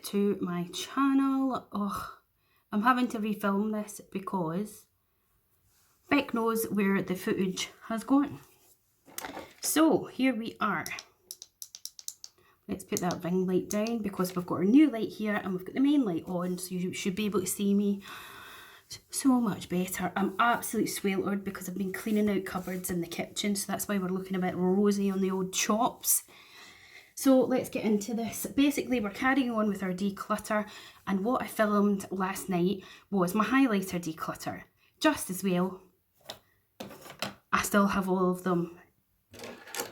to my channel. Oh, I'm having to refilm this because Beck knows where the footage has gone. So here we are. Let's put that ring light down because we've got our new light here and we've got the main light on, so you should be able to see me so much better. I'm absolutely sweltered because I've been cleaning out cupboards in the kitchen, so that's why we're looking a bit rosy on the old chops. So let's get into this. Basically, we're carrying on with our declutter, and what I filmed last night was my highlighter declutter. Just as well, I still have all of them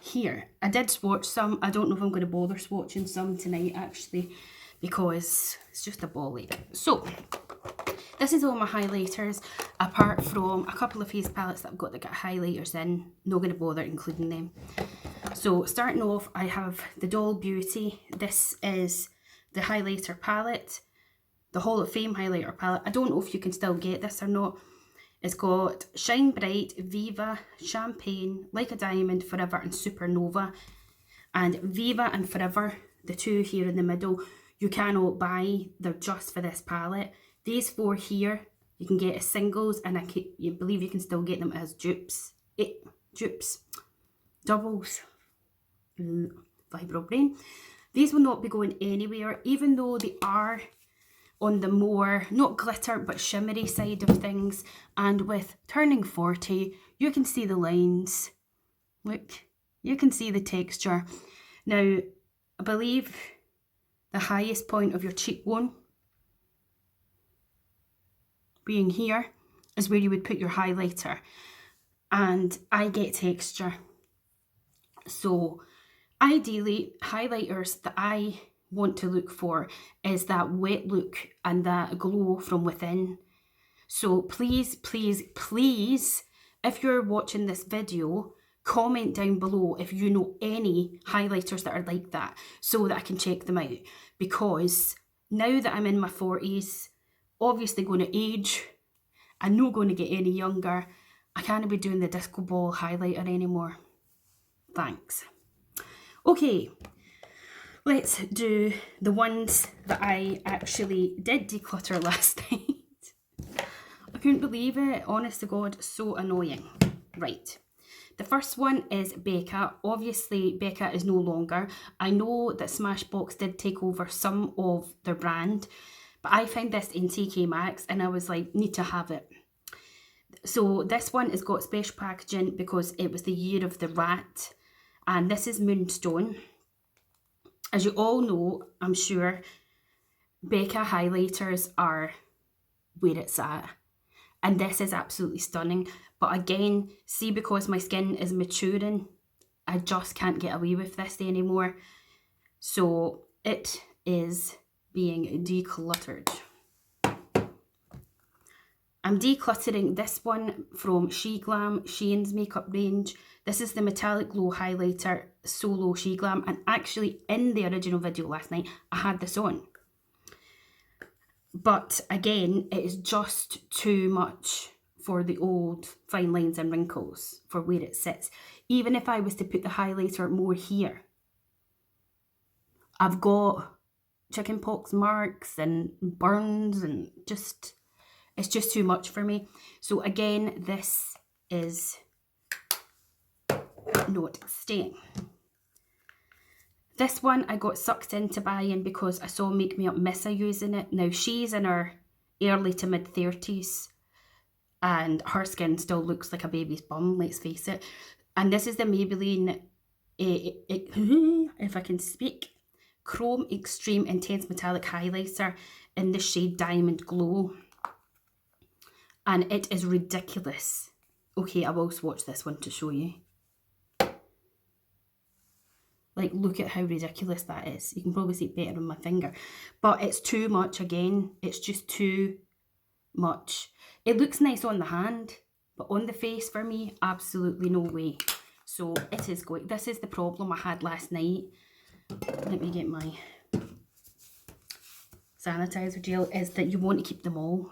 here. I did swatch some. I don't know if I'm going to bother swatching some tonight actually, because it's just a ball ache. So this is all my highlighters, apart from a couple of face palettes that I've got that got highlighters in. Not going to bother including them. So starting off, I have the Doll Beauty. This is the highlighter palette, the Hall of Fame highlighter palette. I don't know if you can still get this or not. It's got Shine Bright, Viva, Champagne, Like a Diamond, Forever and Supernova. And Viva and Forever, the two here in the middle, you cannot buy. They're just for this palette. These four here, you can get as singles, and I believe you can still get them as dupes. Doubles. Vibro brain. These will not be going anywhere, even though they are on the more, not glitter, but shimmery side of things. And with turning 40, you can see the lines. Look, you can see the texture. Now, I believe the highest point of your cheekbone being here is where you would put your highlighter. And I get texture. So ideally, highlighters that I want to look for is that wet look and that glow from within. So please, please, please, if you're watching this video, comment down below if you know any highlighters that are like that, so that I can check them out. Because now that I'm in my 40s, obviously going to age, I'm not going to get any younger, I can't be doing the disco ball highlighter anymore. Thanks. Okay, let's do the ones that I actually did declutter last night. I couldn't believe it, honest to God, so annoying. Right, the first one is Becca. Obviously, Becca is no longer. I know that Smashbox did take over some of their brand, but I found this in TK Maxx and I was like, need to have it. So this one has got special packaging because it was the year of the rat. And this is Moonstone. As you all know, I'm sure, Becca highlighters are where it's at. And this is absolutely stunning. But again, see, because my skin is maturing, I just can't get away with this anymore. So it is being decluttered. I'm decluttering this one from She Glam, Shein's makeup range. This is the Metallic Glow Highlighter Solo She Glam. And actually, in the original video last night, I had this on. But again, it is just too much for the old fine lines and wrinkles for where it sits. Even if I was to put the highlighter more here, I've got chickenpox marks and burns and just... it's just too much for me. So again, this is not staying. This one I got sucked into buying because I saw Make Me Up Missa using it. Now she's in her early to mid 30s and her skin still looks like a baby's bum, let's face it. And this is the Maybelline, if I can speak, Chrome Extreme Intense Metallic Highlighter in the shade Diamond Glow. And it is ridiculous. Okay, I will swatch this one to show you. Like, look at how ridiculous that is. You can probably see it better on my finger. But it's too much again. It's just too much. It looks nice on the hand, but on the face for me, absolutely no way. So it is going. This is the problem I had last night. Let me get my sanitizer gel, is that you want to keep them all.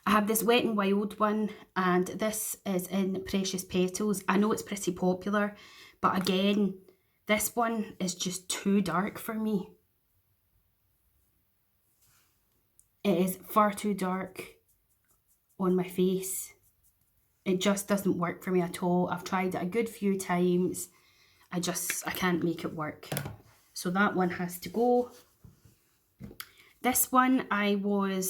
I have this Wet n Wild one, and this is in Precious Petals. I know it's pretty popular, but again, this one is just too dark for me. It is far too dark on my face. It just doesn't work for me at all. I've tried it a good few times. I can't make it work. So that one has to go. This one oh,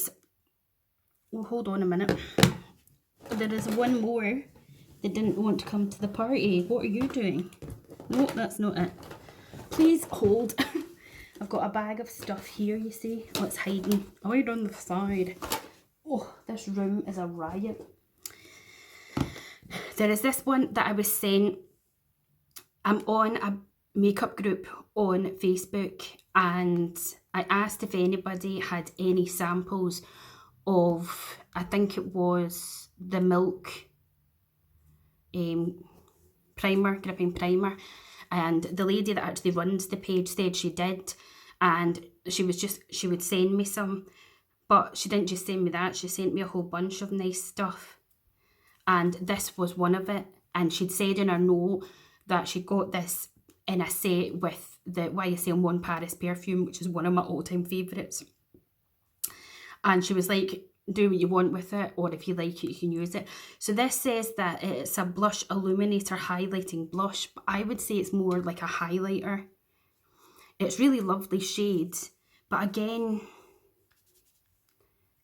hold on a minute. There is one more that didn't want to come to the party. What are you doing? No, that's not it. Please hold. I've got a bag of stuff here, you see. Oh, it's hiding right on the side. Oh, this room is a riot. There is this one that I was sent. I'm on a makeup group on Facebook, and I asked if anybody had any samples of, I think it was the Milk primer, gripping primer, and the lady that actually runs the page said she did, and she would send me some, but she didn't just send me that, she sent me a whole bunch of nice stuff, and this was one of it. And she'd said in her note that she got this in a set with the YSL Mon Paris perfume, which is one of my all-time favourites. And she was like, do what you want with it, or if you like it, you can use it. So this says that it's a blush illuminator highlighting blush, but I would say it's more like a highlighter. It's really lovely shades, but again,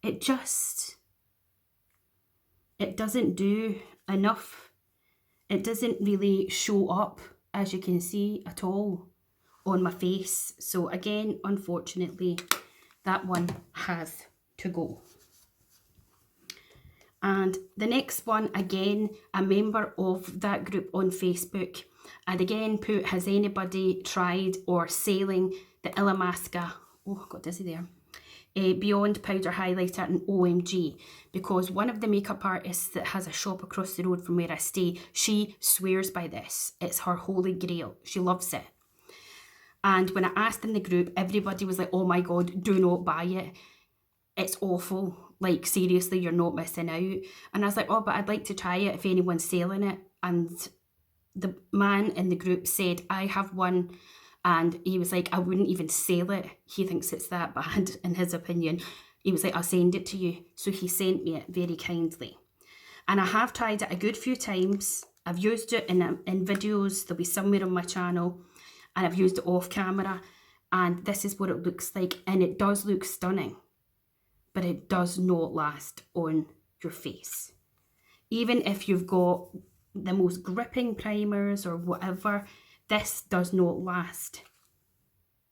it doesn't do enough. It doesn't really show up, as you can see, at all on my face. So again, unfortunately, that one has to go. And the next one, again, a member of that group on Facebook, and again put, has anybody tried or selling the Illamasqua, oh I got dizzy there, Beyond Powder Highlighter and OMG, because one of the makeup artists that has a shop across the road from where I stay, she swears by this. It's her holy grail. She loves it. And when I asked in the group, everybody was like, oh my god, do not buy it. It's awful. Like, seriously, you're not missing out. And I was like, oh, but I'd like to try it if anyone's selling it. And the man in the group said, I have one. And he was like, I wouldn't even sell it. He thinks it's that bad, in his opinion. He was like, I'll send it to you. So he sent me it very kindly. And I have tried it a good few times. I've used it in videos. They'll be somewhere on my channel. And I've used it off camera. And this is what it looks like. And it does look stunning. But it does not last on your face. Even if you've got the most gripping primers or whatever, this does not last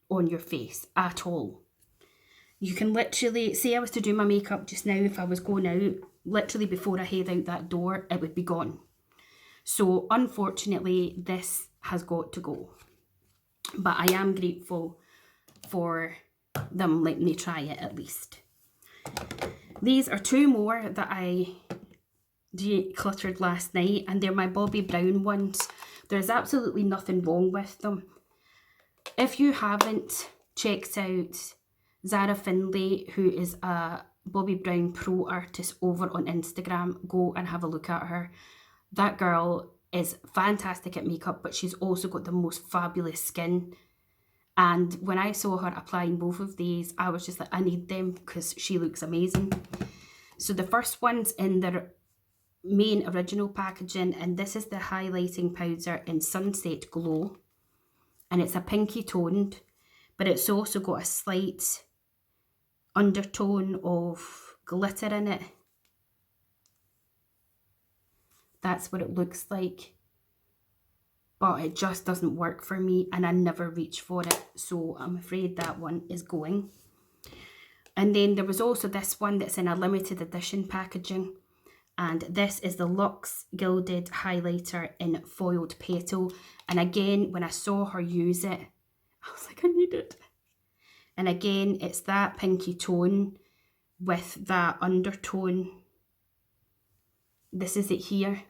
on your face at all. You can literally, say I was to do my makeup just now, if I was going out, literally before I head out that door, it would be gone. So unfortunately, this has got to go. But I am grateful for them letting me try it at least. These are two more that I decluttered last night, and they're my Bobbi Brown ones. There's absolutely nothing wrong with them. If you haven't checked out Zara Findlay, who is a Bobbi Brown pro artist over on Instagram, go and have a look at her. That girl is fantastic at makeup, but she's also got the most fabulous skin. And when I saw her applying both of these, I was just like, I need them because she looks amazing. So the first one's in their main original packaging, and this is the highlighting powder in Sunset Glow. And it's a pinky toned, but it's also got a slight undertone of glitter in it. That's what it looks like. But it just doesn't work for me, and I never reach for it, so I'm afraid that one is going. And then there was also this one that's in a limited edition packaging, and this is the Luxe Gilded Highlighter in Foiled Petal. And again, when I saw her use it, I was like, I need it. And again, it's that pinky tone with that undertone. This is it here.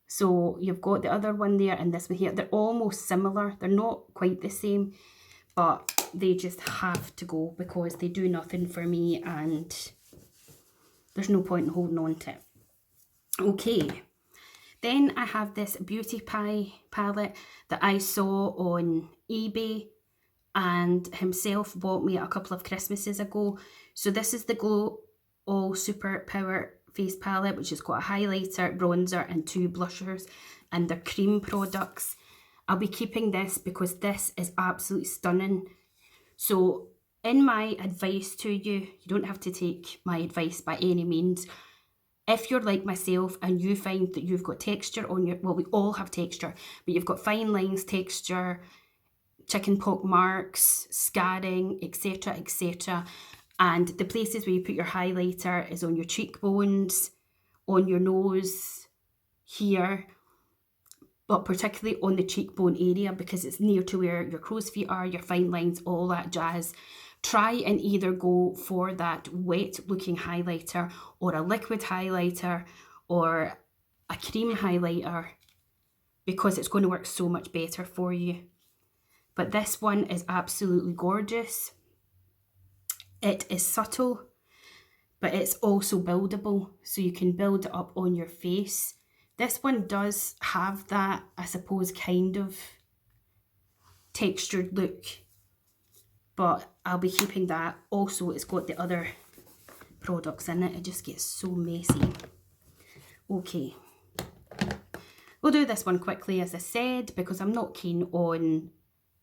So you've got the other one there and this one here. They're almost similar. They're not quite the same, but they just have to go because they do nothing for me and there's no point in holding on to it. Okay, then I have this Beauty Pie palette that I saw on eBay and himself bought me a couple of Christmases ago. So this is the Glow All Super Power Face Palette, which has got a highlighter, bronzer and 2 blushers, and they're cream products. I'll be keeping this because this is absolutely stunning. So in my advice to you, you don't have to take my advice by any means. If you're like myself and you find that you've got texture on your, well, we all have texture, but you've got fine lines, texture, chicken pox marks, scarring, etc., etc. And the places where you put your highlighter is on your cheekbones, on your nose, here, but particularly on the cheekbone area because it's near to where your crow's feet are, your fine lines, all that jazz. Try and either go for that wet looking highlighter or a liquid highlighter or a cream highlighter because it's going to work so much better for you. But this one is absolutely gorgeous. It is subtle, but it's also buildable, so you can build it up on your face. This one does have that, I suppose, kind of textured look, but I'll be keeping that. Also, it's got the other products in it. It just gets so messy. Okay. We'll do this one quickly, as I said, because I'm not keen on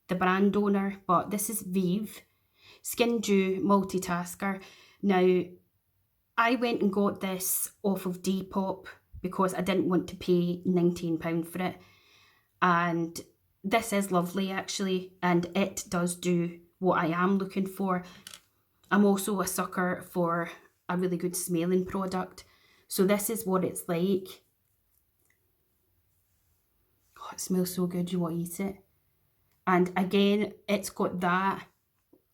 the brand owner, but this is Vive Skin Dew Multitasker. Now, I went and got this off of Depop because I didn't want to pay £19 for it. And this is lovely, actually, and it does do what I am looking for. I'm also a sucker for a really good smelling product. So this is what it's like. Oh, it smells so good, you want to eat it. And again, it's got that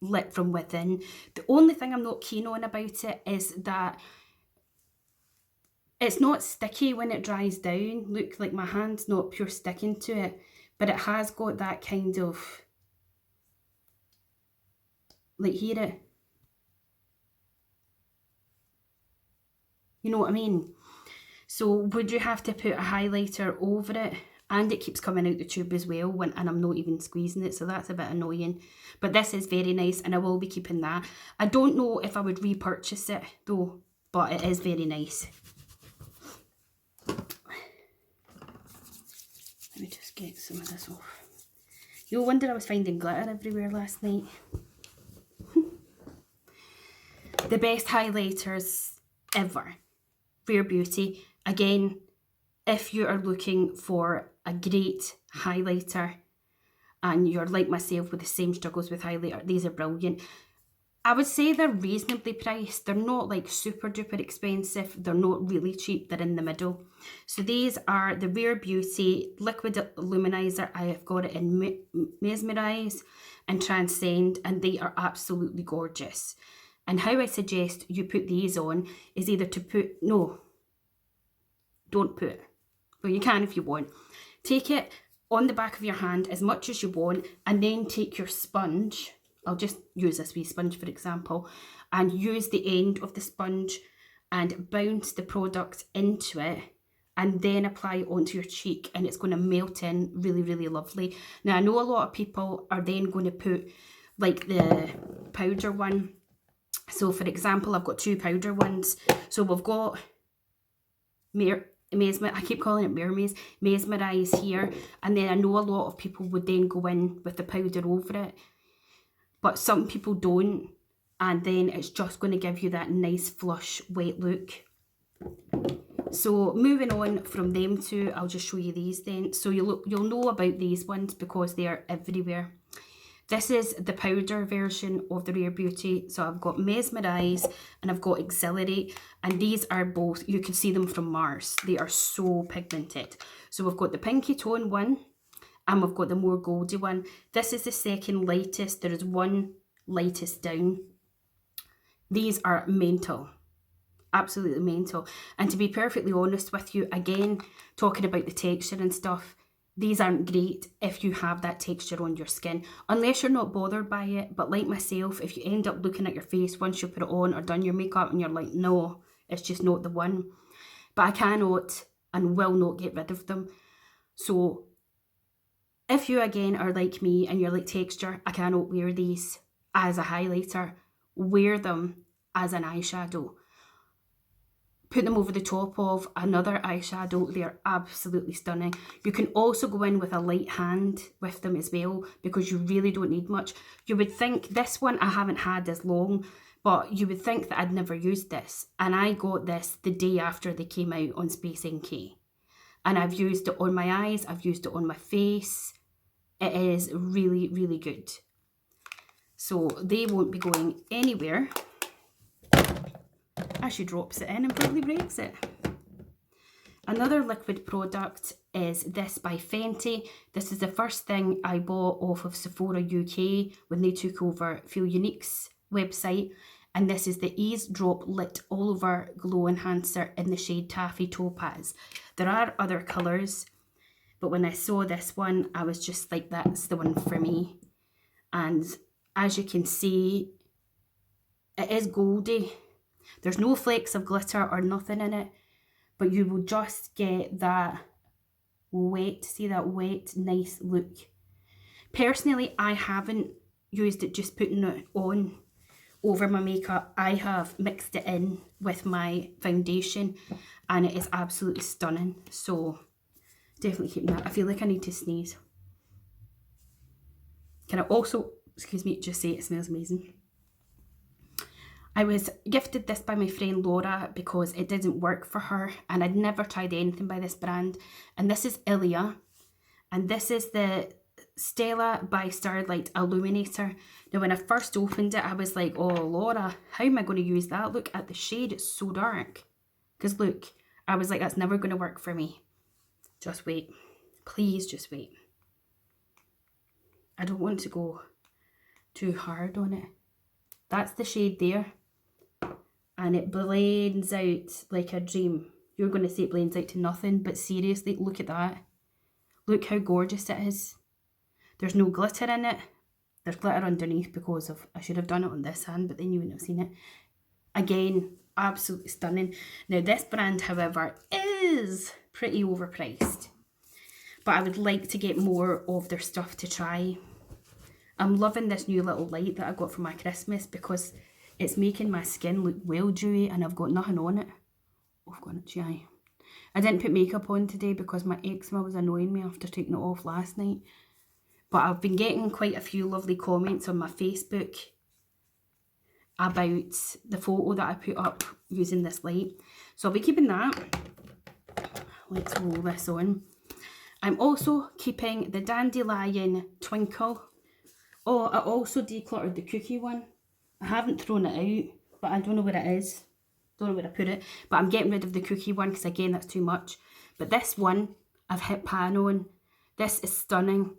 lit from within. The only thing I'm not keen on about it is that it's not sticky when it dries down. Look, like my hand's not pure sticking to it, but it has got that kind of, like, hear it? You know what I mean? So would you have to put a highlighter over it? And it keeps coming out the tube as well, and I'm not even squeezing it, so that's a bit annoying. But this is very nice, and I will be keeping that. I don't know if I would repurchase it, though, but it is very nice. Let me just get some of this off. You'll wonder I was finding glitter everywhere last night. The best highlighters ever. Rare Beauty. Again, if you are looking for a great highlighter and you're like myself with the same struggles with highlighter, these are brilliant. I would say they're reasonably priced. They're not like super duper expensive. They're not really cheap. They're in the middle. So these are the Rare Beauty Liquid Luminizer. I have got it in Mesmerize and Transcend, and they are absolutely gorgeous. And how I suggest you put these on is either to put, no, don't put, well, you can if you want. Take it on the back of your hand as much as you want, and then take your sponge. I'll just use this wee sponge, for example, and use the end of the sponge and bounce the product into it, and then apply it onto your cheek, and it's going to melt in really, really lovely. Now, I know a lot of people are then going to put like the powder one. So, for example, I've got 2 powder ones. So we've got I keep calling it Mesmerize here, and then I know a lot of people would then go in with the powder over it, but some people don't, and then it's just going to give you that nice flush wet look. So moving on from them two, I'll just show you these then. So you'll know about these ones because they are everywhere. This is the powder version of the Rare Beauty. So I've got Mesmerize and I've got Exhilarate, and these are both, you can see them from Mars. They are so pigmented. So we've got the pinky tone one and we've got the more goldy one. This is the second lightest. There is one lightest down. These are mental. Absolutely mental. And to be perfectly honest with you, again, talking about the texture and stuff, these aren't great if you have that texture on your skin, unless you're not bothered by it. But like myself, if you end up looking at your face once you put it on or done your makeup and you're like, no, it's just not the one. But I cannot and will not get rid of them. So If you again are like me and you're like, texture, I cannot wear these as a highlighter, wear them as an eyeshadow. Put them over the top of another eyeshadow. They're absolutely stunning. You can also go in with a light hand with them as well, because you really don't need much. You would think, this one I haven't had as long, but you would think that I'd never used this. And I got this the day after they came out on Space NK. And I've used it on my eyes, I've used it on my face. It is really, really good. So they won't be going anywhere. As she drops it in and probably breaks it. Another liquid product is this by Fenty. This is the first thing I bought off of Sephora UK when they took over Feel Unique's website. And this is the Ease Drop Lit All Over Glow Enhancer in the shade Taffy Topaz. There are other colours, but when I saw this one, I was just like, that's the one for me. And as you can see, it is goldy. There's no flecks of glitter or nothing in it, but you will just get that wet, see that wet, nice look. Personally, I haven't used it just putting it on over my makeup. I have mixed it in with my foundation and it is absolutely stunning. So definitely keep that. I feel like I need to sneeze. Can I also, excuse me, just say it smells amazing. I was gifted this by my friend Laura because it didn't work for her and I'd never tried anything by this brand. And this is Ilia. And this is the Stella by Starlight Illuminator. Now when I first opened it, I was like, oh Laura, how am I going to use that? Look at the shade, it's so dark. Because look, I was like, that's never going to work for me. Just wait. Please just wait. I don't want to go too hard on it. That's the shade there. And it blends out like a dream. You're going to say it blends out to nothing, but seriously, look at that. Look how gorgeous it is. There's no glitter in it. There's glitter underneath because of, I should have done it on this hand, but then you wouldn't have seen it. Again, absolutely stunning. Now this brand, however, is pretty overpriced. But I would like to get more of their stuff to try. I'm loving this new little light that I got for my Christmas because it's making my skin look well dewy and I've got nothing on it. Oh, I've got an itchy eye. I didn't put makeup on today because my eczema was annoying me after taking it off last night. But I've been getting quite a few lovely comments on my Facebook about the photo that I put up using this light. So I'll be keeping that. Let's roll this on. I'm also keeping the Dandelion Twinkle. Oh, I also decluttered the cookie one. I haven't thrown it out, but I don't know where it is. Don't know where I put it. But I'm getting rid of the cookie one because, again, that's too much. But this one, I've hit pan on. This is stunning.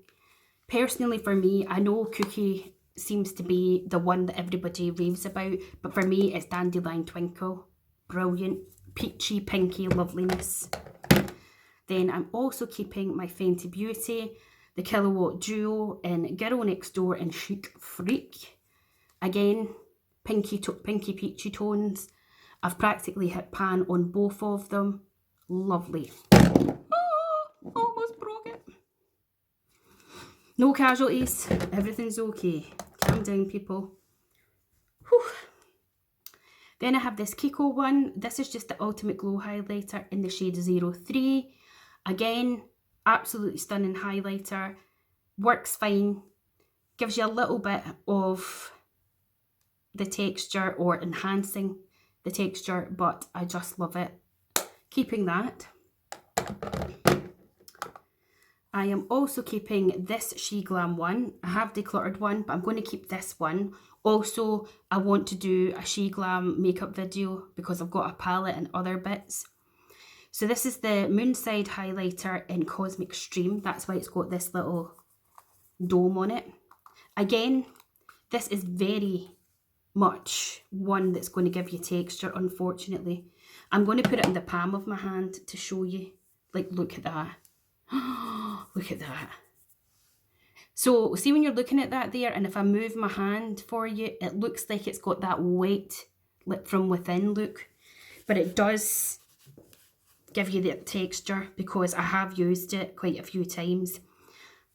Personally, for me, I know cookie seems to be the one that everybody raves about. But for me, it's Dandelion Twinkle. Brilliant. Peachy, pinky loveliness. Then I'm also keeping my Fenty Beauty, the Kilowatt Duo in Girl Next Door and Chic Freak. Again, pinky peachy tones. I've practically hit pan on both of them. Lovely. Oh, almost broke it. No casualties. Everything's okay. Calm down, people. Whew. Then I have this Kiko one. This is just the Ultimate Glow Highlighter in the shade 03. Again, absolutely stunning highlighter. Works fine. Gives you a little bit of the texture or enhancing the texture, but I just love it. Keeping that. I am also keeping this She Glam one. I have decluttered one, but I'm going to keep this one. Also, I want to do a She Glam makeup video because I've got a palette and other bits. So this is the Moonside highlighter in Cosmic Stream. That's why it's got this little dome on it. Again, this is very much one that's going to give you texture, unfortunately. I'm going to put it in the palm of my hand to show you. Like, look at that. Look at that. So, see when you're looking at that there, and if I move my hand for you, it looks like it's got that white lit from within look. But it does give you that texture because I have used it quite a few times.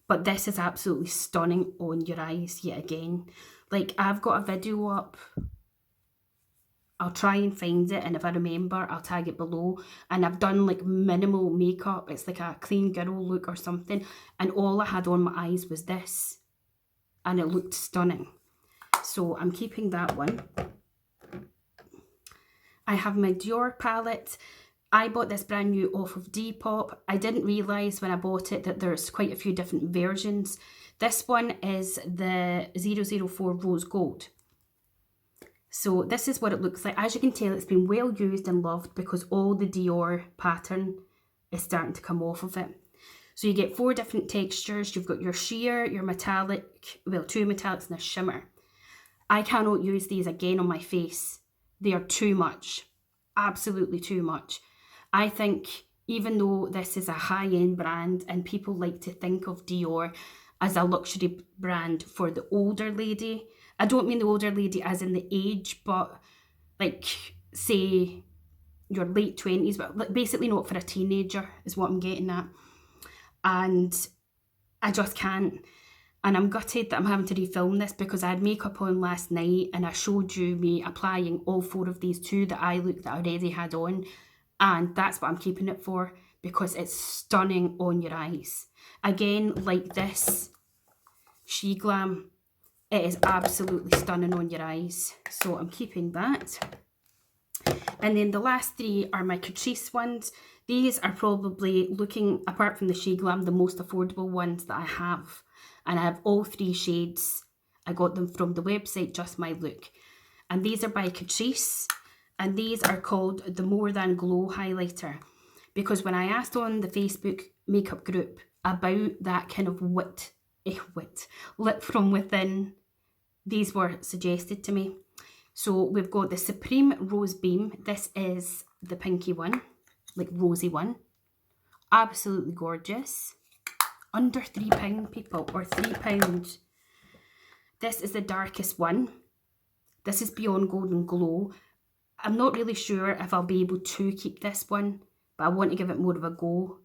But this is absolutely stunning on your eyes yet again. Like, I've got a video up. I'll try and find it, and if I remember, I'll tag it below. And I've done like minimal makeup. It's like a clean girl look or something. And all I had on my eyes was this. And it looked stunning. So I'm keeping that one. I have my Dior palette. I bought this brand new off of Depop. I didn't realise when I bought it that there's quite a few different versions. This one is the 004 Rose Gold. So this is what it looks like. As you can tell, it's been well used and loved because all the Dior pattern is starting to come off of it. So you get 4 different textures. You've got your sheer, your metallic, well, 2 metallics and a shimmer. I cannot use these again on my face. They are too much. Absolutely too much. I think even though this is a high-end brand and people like to think of Dior as a luxury brand for the older lady, I don't mean the older lady as in the age, but like, say, your late 20s, but like basically not for a teenager is what I'm getting at. And I just can't. And I'm gutted that I'm having to refilm this because I had makeup on last night and I showed you me applying all 4 of these to the eye look that I already had on. And that's what I'm keeping it for because it's stunning on your eyes. Again, like this She Glam, it is absolutely stunning on your eyes. So I'm keeping that. And then the last 3 are my Catrice ones. These are probably, looking apart from the She Glam, the most affordable ones that I have. And I have all 3 shades. I got them from the website Just My Look. And these are by Catrice. And these are called the More Than Glow Highlighter. Because when I asked on the Facebook makeup group about that kind of lit from within, these were suggested to me. So we've got the Supreme Rose Beam. This is the pinky one, like rosy one. Absolutely gorgeous. Under £3, people, or £3. This is the darkest one. This is Beyond Golden Glow. I'm not really sure if I'll be able to keep this one, but I want to give it more of a go.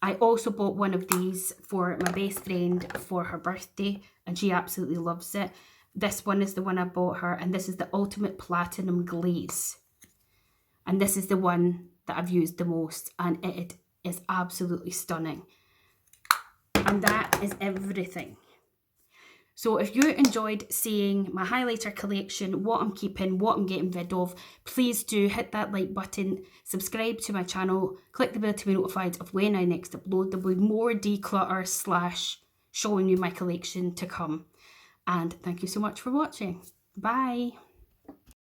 I also bought one of these for my best friend for her birthday, and she absolutely loves it. This one is the one I bought her, and this is the Ultimate Platinum Glaze. And this is the one that I've used the most, and it is absolutely stunning. And that is everything. So if you enjoyed seeing my highlighter collection, what I'm keeping, what I'm getting rid of, please do hit that like button, subscribe to my channel, click the bell to be notified of when I next upload. There'll be more declutter / showing you my collection to come. And thank you so much for watching. Bye.